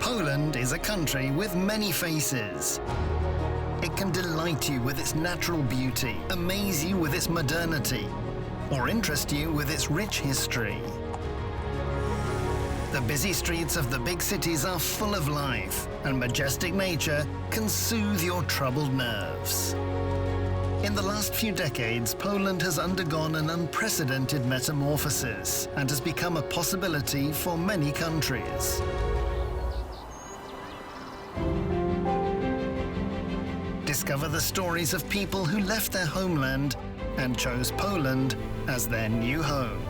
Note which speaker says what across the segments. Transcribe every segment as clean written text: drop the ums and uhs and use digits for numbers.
Speaker 1: Poland is a country with many faces. It can delight you with its natural beauty, amaze you with its modernity, or interest you with its rich history. The busy streets of the big cities are full of life, and majestic nature can soothe your troubled nerves. In the last few decades, Poland has undergone an unprecedented metamorphosis and has become a possibility for many countries. Discover the stories of people who left their homeland and chose Poland as their new home.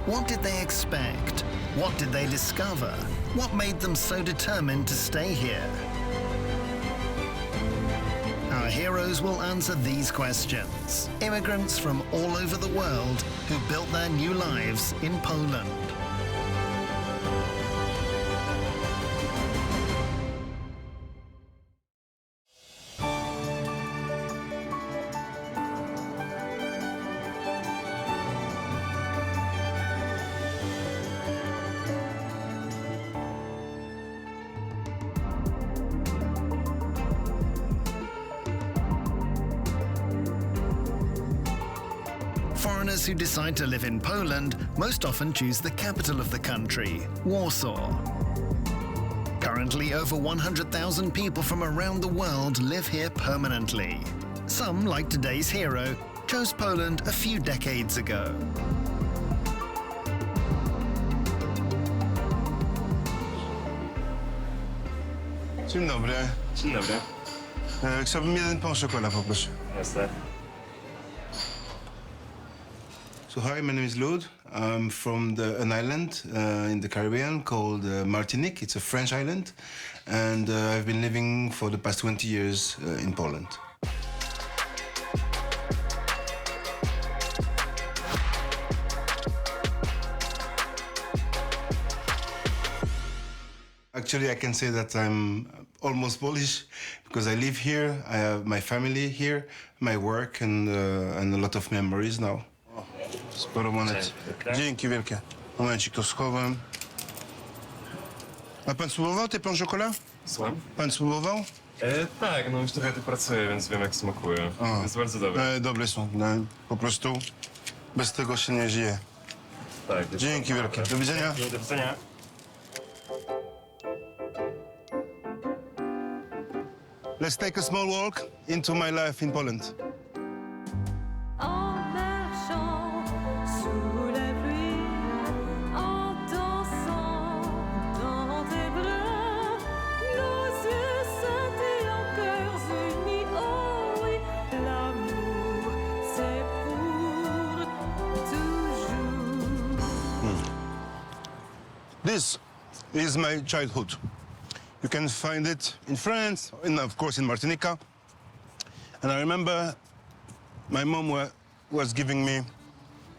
Speaker 1: What did they expect? What did they discover? What made them so determined to stay here? Our heroes will answer these questions. Immigrants from all over the world who built their new lives in Poland. Foreigners who decide to live in Poland most often choose the capital of the country, Warsaw. Currently, over 100,000 people from around the world live here permanently. Some, like today's hero, chose Poland a few decades ago.
Speaker 2: Dzień dobry.
Speaker 3: Dzień dobry.
Speaker 2: Chciałbym jeden pan chocolat, poproszę.
Speaker 3: Jasne.
Speaker 2: So hi, my name is Lude. I'm from an island in the Caribbean called Martinique. It's a French island, and I've been living for the past 20 years in Poland. Actually, I can say that I'm almost Polish because I live here. I have my family here, my work, and a lot of memories now. Sporo monet. Dzięki wielkie. Momencik, to schowam. A pan spróbował te pan chocolat?
Speaker 3: Słucham?
Speaker 2: Pan spróbował?
Speaker 3: Tak, no już trochę tu pracuję, więc wiem jak smakuje. Jest bardzo dobre.
Speaker 2: Dobre są. No, po prostu bez tego się nie żyje.
Speaker 3: Tak.
Speaker 2: Dzięki wielkie. Do widzenia.
Speaker 3: Do widzenia.
Speaker 2: Let's take a small walk into my life in Poland. This is my childhood. You can find it in France, and of course in Martinique. And I remember my mom was giving me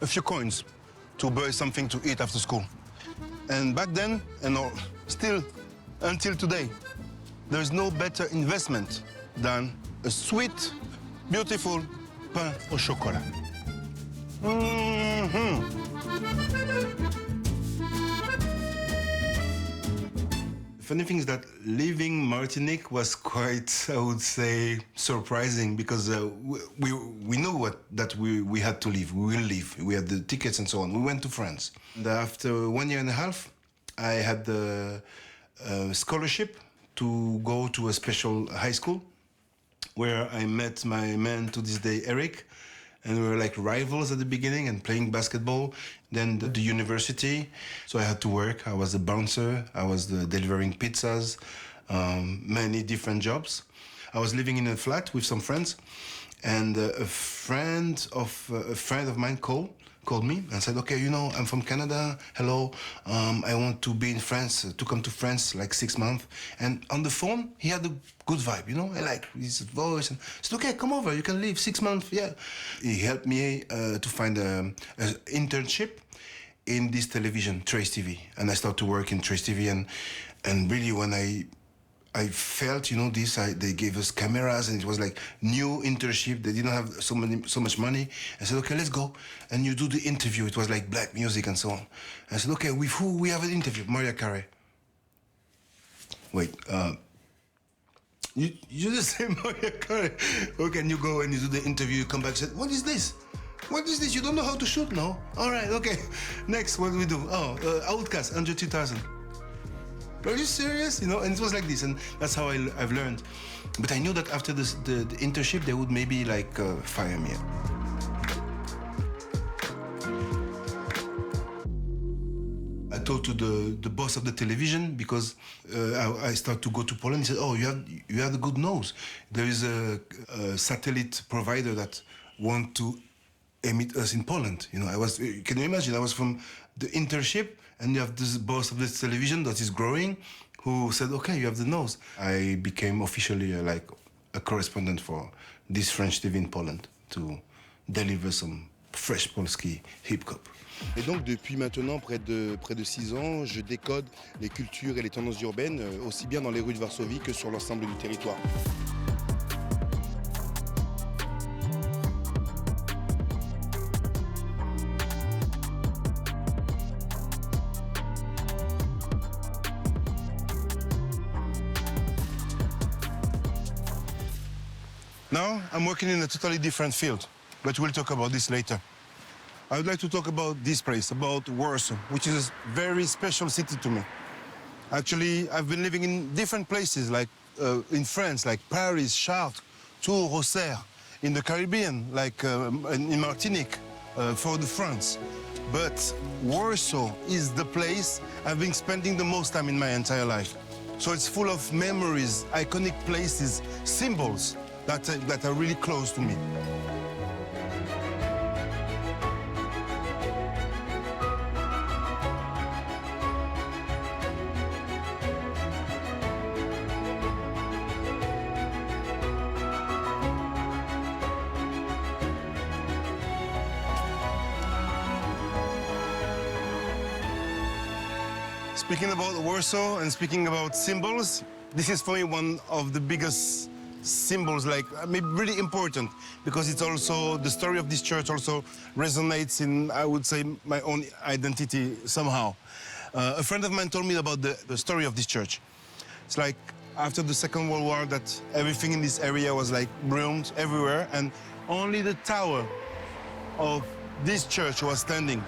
Speaker 2: a few coins to buy something to eat after school. And back then, and still until today, there is no better investment than a sweet, beautiful pain au chocolat. Funny thing is that leaving Martinique was quite, I would say, surprising because we knew that we had to leave. We will leave. We had the tickets and so on. We went to France. And after 1 year and a half, I had the scholarship to go to a special high school where I met my man to this day, Eric. And we were like rivals at the beginning and playing basketball. Then the university, so I had to work. I was a bouncer. I was delivering pizzas, many different jobs. I was living in a flat with some friends, and a friend of mine called me and said, "Okay, you know, I'm from Canada. Hello, I want to be in France, to come to France like 6 months." And on the phone, he had a good vibe, you know. I like his voice, and I said, "Okay, come over. You can live 6 months." Yeah, he helped me to find an internship in this television, Trace TV, and I started to work in Trace TV, and really when I felt, you know, they gave us cameras, and it was like new internship. They didn't have so much money. I said, "Okay, let's go." And you do the interview. It was like black music and so on. I said, "Okay, with who we have an interview?" Maria Carey. wait, you the same way. Okay, and you go and you do the interview, you come back and say, what is this? What is this? You don't know how to shoot? No? All right, okay. Next, what do we do? Oh, Outcast, 102,000. Are you serious? You know, and it was like this, and that's how I've learned. But I knew that after the internship, they would maybe like fire me. I talked to the boss of the television because I started to go to Poland. He said, "Oh, you have a good nose. There is a satellite provider that want to emit us in Poland." You know, can you imagine? I was from the internship, and you have this boss of this television that is growing, who said, "Okay, you have the nose." I became officially like a correspondent for this French TV in Poland to deliver some fresh Polski hip-hop.
Speaker 4: Et donc depuis maintenant près de 6 ans, je décode les cultures et les tendances urbaines, aussi bien dans les rues de Varsovie que sur l'ensemble du territoire.
Speaker 2: Now I'm working in a totally different field, but we'll talk about this later. I would like to talk about this place, about Warsaw, which is a very special city to me. Actually, I've been living in different places, like in France, like Paris, Chartres, Tours, Auxerre, in the Caribbean, like in Martinique, for the France. But Warsaw is the place I've been spending the most time in my entire life. So it's full of memories, iconic places, symbols that are really close to me. Speaking about Warsaw and speaking about symbols, this is for me one of the biggest symbols, like maybe really important, because it's also the story of this church also resonates in, I would say, my own identity somehow. A friend of mine told me about the story of this church. It's like after the Second World War that everything in this area was like ruined everywhere, and only the tower of this church was standing.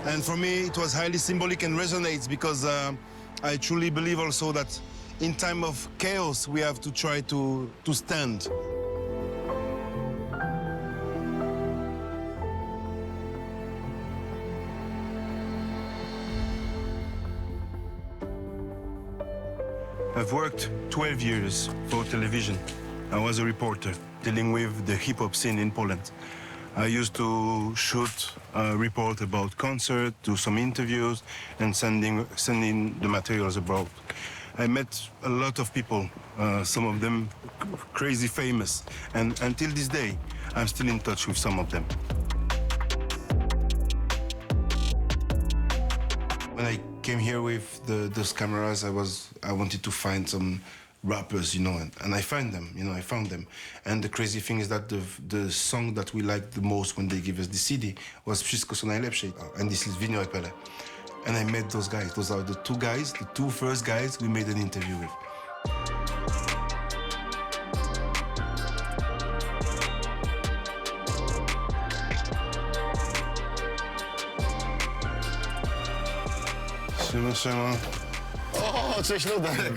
Speaker 2: And for me, it was highly symbolic and resonates because I truly believe also that in time of chaos, we have to try to stand. I've worked 12 years for television. I was a reporter dealing with the hip-hop scene in Poland. I used to shoot a report about concert, do some interviews, and sending the materials abroad. I met a lot of people, some of them crazy famous, and until this day, I'm still in touch with some of them. When I came here with those cameras, I wanted to find some rappers, you know, and I found them. And the crazy thing is that the song that we liked the most when they gave us the CD was Wszystko co najlepsze, and this is Vinio et Pele. And I met those guys. Those are the two first guys we made an interview with. Siema.
Speaker 5: O, cześć Ludek.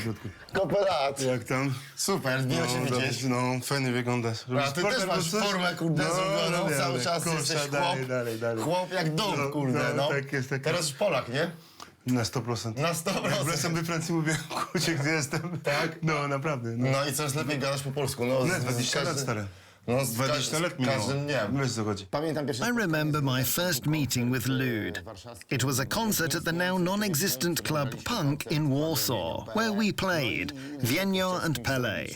Speaker 5: Kooperat.
Speaker 2: Jak tam?
Speaker 5: Super, miło cię widzieć.
Speaker 2: No, fajnie wyglądasz.
Speaker 5: A ty też masz formę, kurde, zrobioną. Cały czas jesteś chłop.
Speaker 2: Dalej.
Speaker 5: Chłop jak dom, kurde, no.
Speaker 2: Tak jest.
Speaker 5: Teraz już Polak, nie?
Speaker 2: Na 100%.
Speaker 5: Na 100%.
Speaker 2: Jak wracam do Francji, mówię, kurczę, gdzie jestem.
Speaker 5: Tak?
Speaker 2: No, naprawdę.
Speaker 5: No i coraz lepiej gadasz po polsku. No,
Speaker 2: Nie, 20 lat stare.
Speaker 5: No,
Speaker 2: 20 lat minęło.
Speaker 5: każdym dniem.
Speaker 2: Wiesz, co chodzi.
Speaker 5: Pamiętam pierwsze
Speaker 1: I remember my first meeting with Lude. It was a concert at the now non-existent club Punk in Warsaw, where we played Vienio and Pele.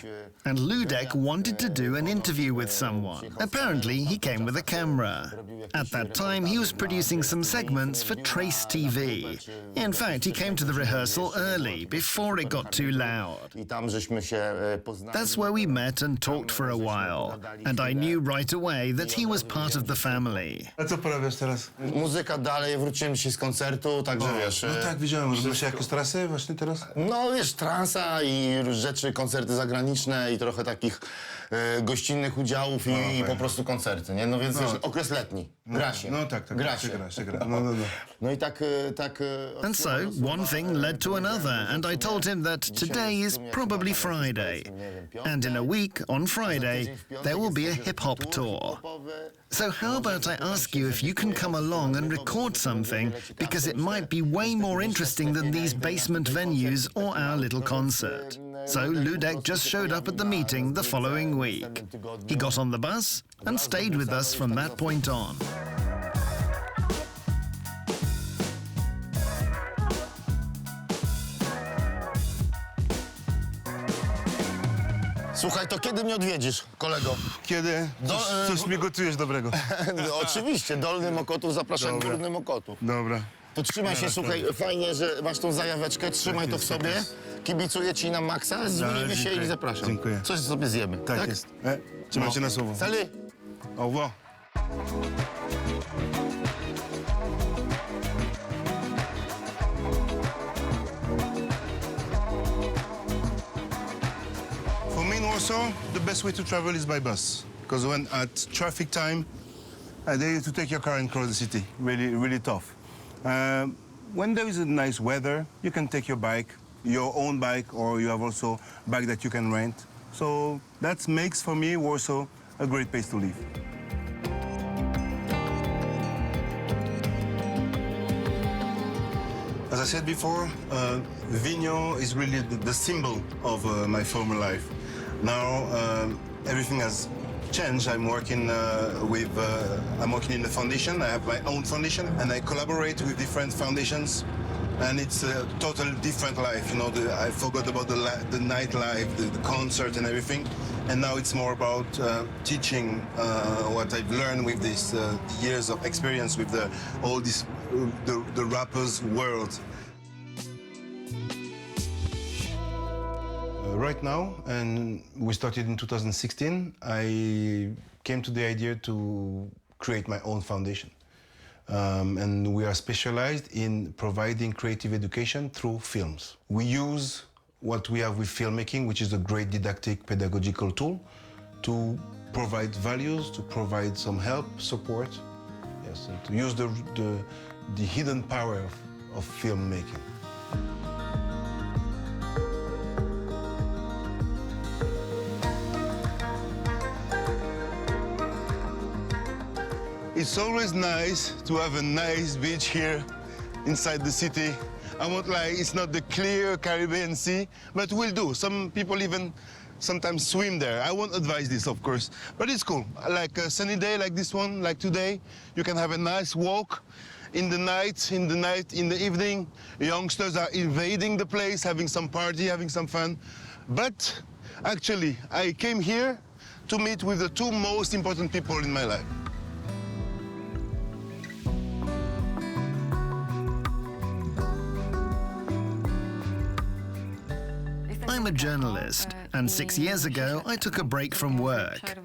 Speaker 1: And Ludek wanted to do an interview with someone. Apparently, he came with a camera. At that time, he was producing some segments for Trace TV. In fact, he came to the rehearsal early, before it got too loud.
Speaker 5: I tam żeśmy się poznali.
Speaker 1: That's where we met and talked for a while. and I knew right away that he was part of the family.
Speaker 2: A co porabiasz teraz?
Speaker 5: Muzyka dalej, wróciłem dzisiaj z koncertu, także wiesz...
Speaker 2: No tak, widziałem. Robisz jakieś trasy właśnie teraz?
Speaker 5: No wiesz, transa i rzeczy, koncerty zagraniczne i trochę takich gościnnych udziałów i po prostu koncerty, nie? No więc wiesz, okres letni, gra się.
Speaker 2: No tak,
Speaker 5: gra się.
Speaker 2: gra. No.
Speaker 5: No i tak...
Speaker 1: And so, one thing led to another, and I told him that today is probably Friday, and in a week, on Friday, there will be a hip-hop tour. So how about I ask you if you can come along and record something, because it might be way more interesting than these basement venues or our little concert. So Lude just showed up at the meeting the following week. He got on the bus and stayed with us from that point on.
Speaker 5: Słuchaj, to kiedy mnie odwiedzisz, kolego?
Speaker 2: Kiedy? Coś mi gotujesz dobrego.
Speaker 5: No, oczywiście, Dolny Mokotów, zapraszam Górny Mokotów.
Speaker 2: Dobra.
Speaker 5: To trzymaj się, słuchaj, fajnie, że masz tą zajaweczkę, trzymaj to w sobie. Kibicuję ci na maksa, zmienimy się i zapraszam.
Speaker 2: Dziękuję.
Speaker 5: Coś sobie zjemy, tak?
Speaker 2: Tak jest. Trzymajcie na słowo.
Speaker 5: Salut!
Speaker 2: Au revoir. For me in Warsaw, the best way to travel is by bus. Because when at traffic time, I dare you to take your car and cross the city. Really, really tough. When there is a nice weather, you can take your bike, your own bike, or you have also a bike that you can rent. So that makes, for me, Warsaw a great place to live. As I said before, Vigno is really the symbol of my former life. Now everything has changed. I'm working I'm working in the foundation. I have my own foundation, and I collaborate with different foundations. And it's a totally different life. You know, I forgot about the nightlife, the concert, and everything. And now it's more about teaching what I've learned with this years of experience with all this the rappers' world. Right now, and we started in 2016, I came to the idea to create my own foundation. And we are specialized in providing creative education through films. We use what we have with filmmaking, which is a great didactic pedagogical tool, to provide values, to provide some help, support, yes, and to use the hidden power of filmmaking. It's always nice to have a nice beach here inside the city. I won't lie, it's not the clear Caribbean Sea, but we'll do. Some people even sometimes swim there. I won't advise this, of course, but it's cool. Like a sunny day like this one, like today, you can have a nice walk in the evening. Youngsters are invading the place, having some party, having some fun. But actually, I came here to meet with the two most important people in my life.
Speaker 1: I'm a journalist, and 6 years ago I took a break from work.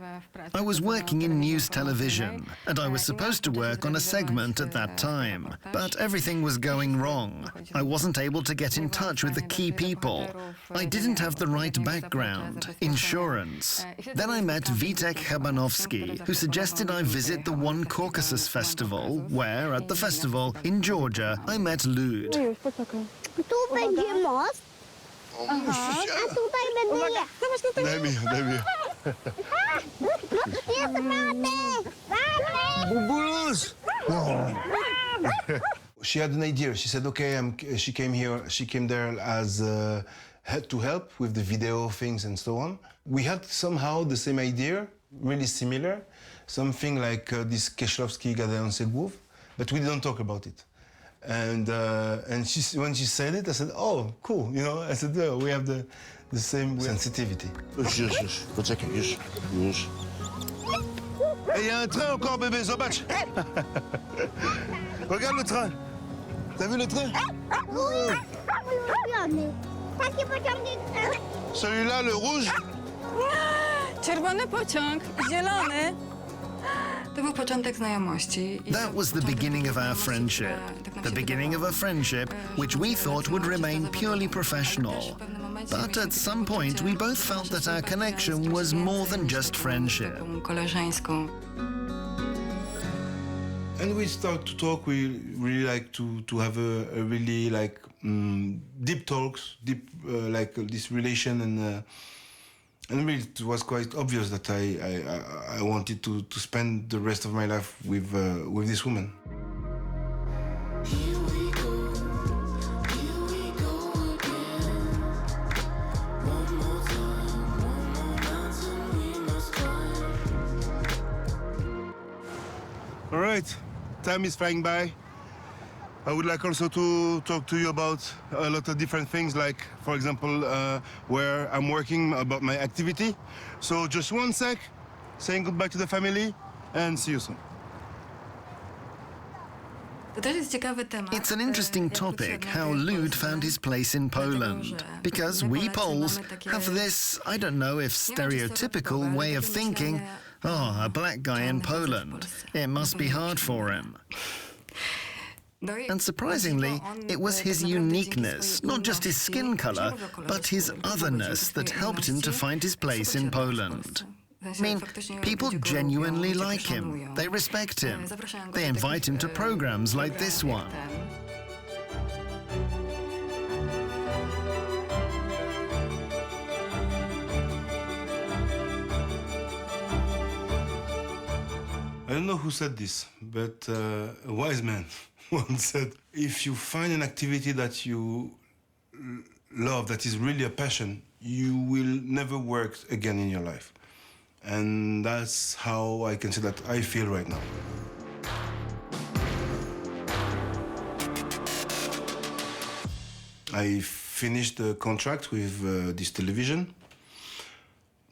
Speaker 1: I was working in news television, and I was supposed to work on a segment at that time, but everything was going wrong. I wasn't able to get in touch with the key people. I didn't have the right background, insurance. Then I met Witek Hebanowski, who suggested I visit the One Caucasus Festival, where, at the festival in Georgia, I met Lude.
Speaker 6: Tu będzie most,
Speaker 5: Aha.
Speaker 6: a tutaj będę ja.
Speaker 2: Daj mi.
Speaker 6: Jest
Speaker 2: Bubulus! She had an idea. She said, okay, she came there as to help with the video things and so on. We had somehow the same idea, really similar, something like this Kieślowski Gadają se głów, but we didn't talk about it. And when she said it, I said, oh, cool, you know. I said, oh, we have the same sensitivity.
Speaker 5: Już, poczekaj, już.
Speaker 2: Et il y a un train encore, bébé, zobacz. Regarde le train. T'as vu le train?
Speaker 6: ulubiony. Taki pociągnik.
Speaker 2: Celui-là, le rouge.
Speaker 7: Czerwony pociąg, zielony.
Speaker 8: To był początek znajomości.
Speaker 1: That was the beginning of our friendship. The beginning of a friendship which we thought would remain purely professional. But at some point we both felt that our connection was more than just friendship.
Speaker 8: Koleżeńską.
Speaker 2: And we start to talk. We really like to have a really like deep talks, like this relation, and really it was quite obvious that I wanted to spend the rest of my life with this woman. All right, time is flying by. I would like also to talk to you about a lot of different things, like, for example, where I'm working, about my activity. So just one sec, saying goodbye to the family, and see you soon.
Speaker 1: It's an interesting topic how Lude found his place in Poland, because we Poles have this, I don't know if stereotypical way of thinking, oh, a black guy in Poland, it must be hard for him. And surprisingly, it was his uniqueness, not just his skin color, but his otherness that helped him to find his place in Poland. I mean, people genuinely like him, they respect him, they invite him to programs like this one.
Speaker 2: I don't know who said this, but a wise man once said, if you find an activity that you love, that is really a passion, you will never work again in your life. And that's how I can say that I feel right now. I finished the contract with this television,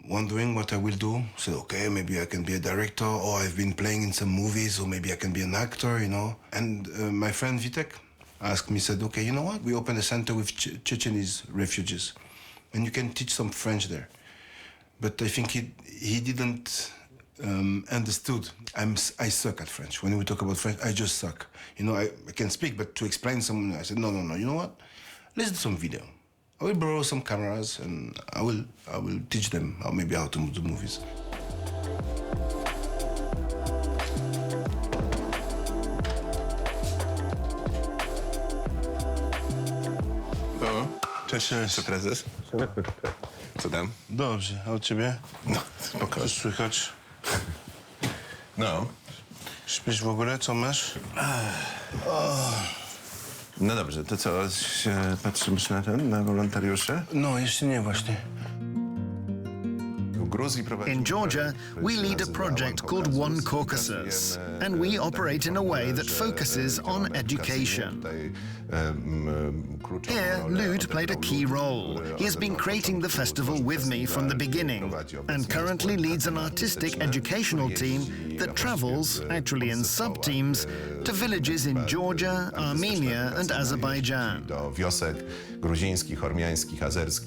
Speaker 2: wondering what I will do. Said, okay, maybe I can be a director, or I've been playing in some movies, or maybe I can be an actor, you know. And my friend Vitek asked me, said, okay, you know what? We opened a center with Chechenese refugees, and you can teach some French there. But I think he didn't understood. I suck at French. When we talk about French, I just suck. You know, I can speak, but to explain someone, I said, no, you know what? Let's do some video. I will borrow some cameras and I will teach them how to do movies.
Speaker 9: O, cześć, co prezes? Co tam?
Speaker 2: Dobrze, a u ciebie?
Speaker 9: No, spokojnie.
Speaker 2: Co słychać?
Speaker 9: No.
Speaker 2: Śpisz w ogóle? Co masz?
Speaker 9: No dobrze, to co, patrzymy na wolontariuszy?
Speaker 2: No, jeszcze nie właśnie.
Speaker 1: In Georgia, we lead a project called One Caucasus, and we operate in a way that focuses on education. Here, Lude played a key role. He has been creating the festival with me from the beginning, and currently leads an artistic educational team that travels, actually in sub-teams, to villages in Georgia, Armenia and Azerbaijan.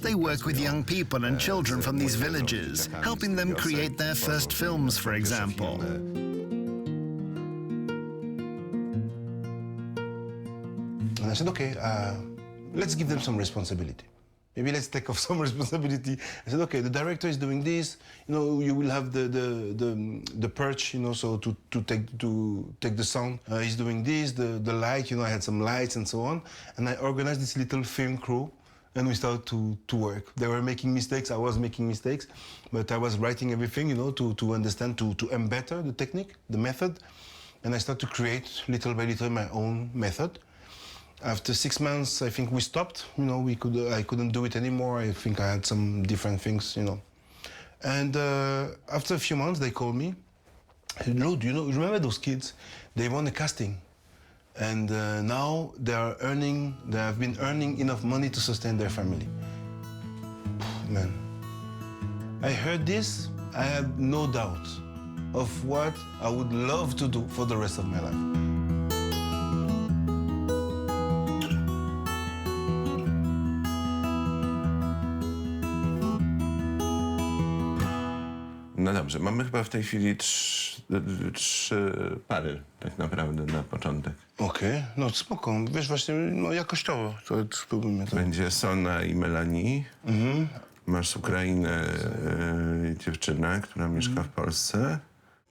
Speaker 1: They work with young people and children from these villages, helping them create their first films, for example.
Speaker 2: And I said, okay, let's give them some responsibility. Maybe let's take off some responsibility. I said, okay, the director is doing this. You know, you will have the perch, you know, so to take the sound. He's doing this, the light. You know, I had some lights and so on, and I organized this little film crew, and we started to work. They were making mistakes. I was making mistakes, but I was writing everything, you know, to understand, to embed the technique, the method, and I started to create little by little my own method. After 6 months, I think we stopped. You know, I couldn't do it anymore. I think I had some different things, you know. And after a few months, they called me. Lude, you remember those kids? They won a casting. And now they have been earning enough money to sustain their family. Man, I heard this, I had no doubt of what I would love to do for the rest of my life.
Speaker 9: No dobrze, mamy chyba w tej chwili trzy pary tak naprawdę na początek.
Speaker 2: Okej, no spoko. Wiesz, właśnie, no jakościowo to spróbujmy to.
Speaker 9: Będzie Sona i Melanie. Masz z Ukrainy dziewczynę, która mieszka w Polsce.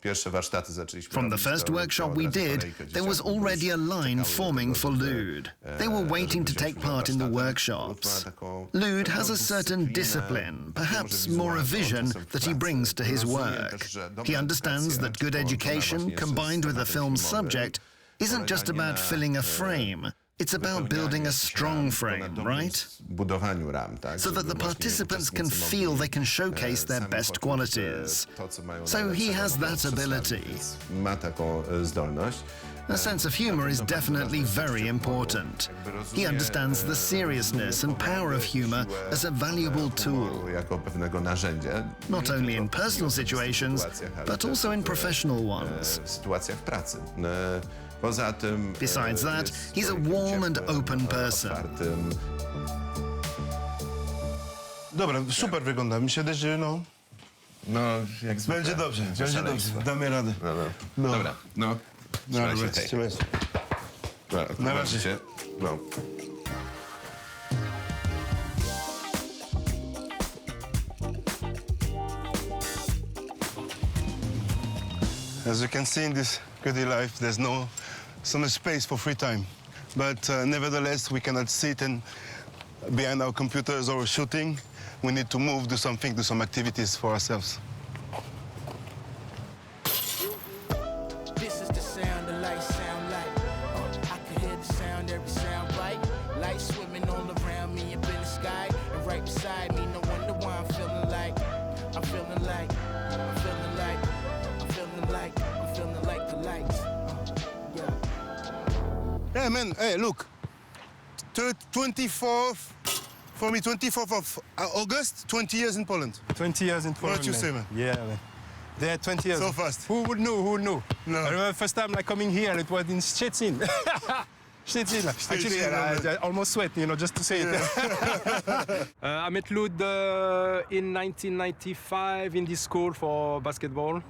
Speaker 9: Pierwsze warsztaty zaczęliśmy
Speaker 1: From the first workshop we did, there was already a line forming for Lude. They were waiting to take part in the workshops. Lude has a certain discipline, perhaps more a vision, that he brings to his work. He understands that good education, combined with a film's subject, isn't just about filling a frame. It's about building a strong frame, right? So that the participants can feel they can showcase their best qualities. So he has that ability. A sense of humor is definitely very important. He understands the seriousness and power of humor as a valuable tool, not only in personal situations, but also in professional ones. Besides that, he's a warm and open person.
Speaker 2: Dobra, super wygląda. Mi się wydaje, że no...
Speaker 9: No, jak zwykle.
Speaker 2: Będzie dobrze, będzie dobrze. Damy radę. No.
Speaker 9: Dobra, no.
Speaker 2: Trzymaj się. Trzymaj się. Na razie.
Speaker 9: No.
Speaker 2: As you can see in this goodie life, there's no so much space for free time. But nevertheless, we cannot sit and behind our computers or shooting. We need to move, do something, do some activities for ourselves.
Speaker 10: This is the sound the lights sound like. I could hear the sound, every sound right. Lights swimming all around me up in the sky. And right beside me, no wonder why I'm feeling like the lights.
Speaker 2: Yeah, man, hey, look. 24th, for me, 24th of August, 20 years in Poland.
Speaker 11: 20 years in Poland.
Speaker 2: What you say, man?
Speaker 11: Yeah, man. They had 20 years.
Speaker 2: So fast.
Speaker 11: Who would know? Who would know?
Speaker 2: No.
Speaker 11: I remember first time like coming here, it was in Szczecin. Szczecin. Actually, I almost sweat, just to say it. I met Lude in 1995 in this school for basketball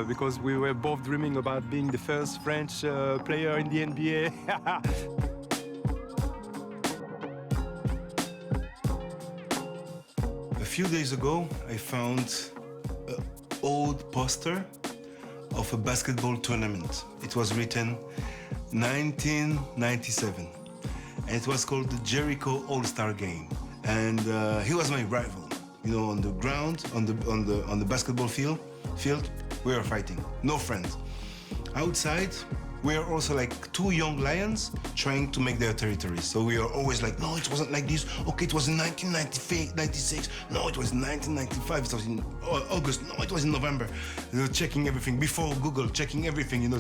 Speaker 11: because we were both dreaming about being the first French player in the NBA.
Speaker 2: A few days ago, I found an old poster of a basketball tournament. It was written 1997, and it was called the Jericho All-Star Game. And he was my rival. On the ground, on the basketball field, we were fighting. No friends. Outside, we are also like two young lions trying to make their territories. So we are always like, no, it wasn't like this. Okay, it was in 1996. No, it was in 1995. It was in August. No, it was in November. Checking everything before Google, checking everything,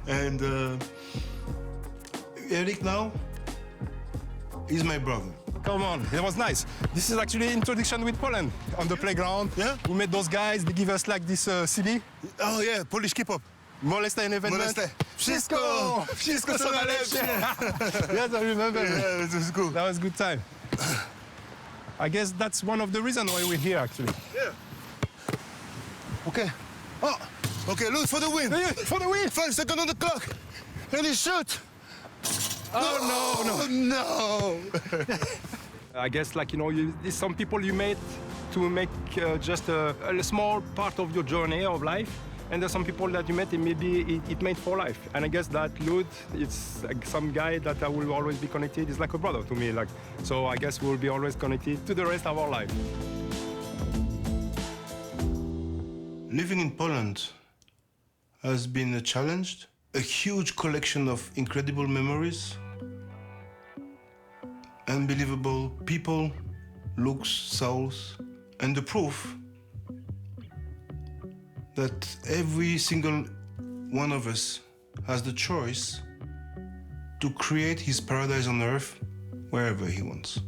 Speaker 2: And Eric now is my brother.
Speaker 11: Come on, it was nice. This is actually introduction with Poland on the playground.
Speaker 2: Yeah?
Speaker 11: We met those guys. They give us like this CD.
Speaker 2: Oh yeah, Polish K-pop.
Speaker 11: Molestaj and event.
Speaker 2: Molestaj. Wszystko co najlepsze.
Speaker 11: Yes, I remember.
Speaker 2: Yeah, it was cool.
Speaker 11: That was a good time. I guess that's one of the reasons why we're here, actually.
Speaker 2: Yeah. Okay. Oh, okay, look for the win.
Speaker 11: For the win!
Speaker 2: 5 seconds on the clock. And he shoot.
Speaker 11: Oh,
Speaker 2: no.
Speaker 11: I guess, there's some people you meet to make just a small part of your journey of life. And there's some people that you met and maybe it made for life. And I guess that Lude, it's like some guy that I will always be connected. It's like a brother to me. So I guess we'll be always connected to the rest of our life.
Speaker 2: Living in Poland has been a challenge. A huge collection of incredible memories. Unbelievable people, looks, souls. And the proof that every single one of us has the choice to create his paradise on earth wherever he wants.